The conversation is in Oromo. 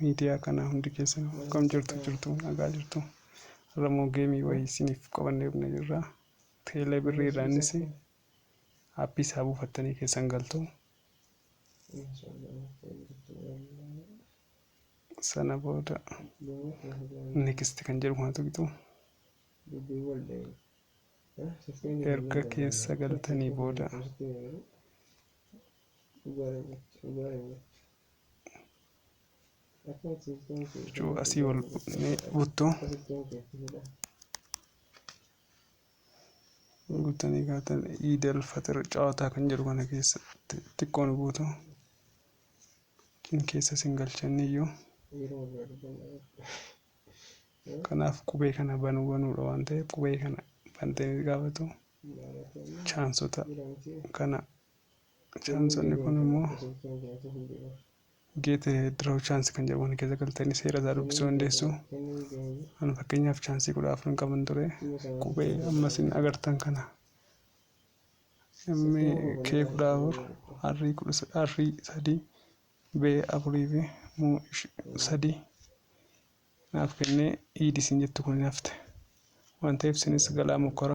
Miidiyaa kana hundi keessan akkam jirtu nagaa jirtu. Ramoo geemii wayii isiniif qabannee dhufnee jirra. Teelee birrii irraa innis aappii isaa buufattanii keessan galtu. Sana booda next kan jedhu haa tuqxu. Erga keessa galtanii booda asii ol guuttanii kaatan Iidil Faxir cawaataa kan jedhu kana keessa xiqqoon guutu keessa isin galchaniyyuu kanaaf qubee kana banuudha waan ta'eef qubee kana bantanii gaafatu chaansota kana chaansonni kun immoo geete draw chance kan jedhamu keessa galtanii seera isaa dubbisuu dandeessu. Ani fakkeenyaaf chaansii 14 qaban ture qubee ammas hin agartan kana kee 14 arrii 3 bee 4 fi muu 3 naaf kennee iidisiin jettu kun nafte waan ta'eef isinis galaa mukkora.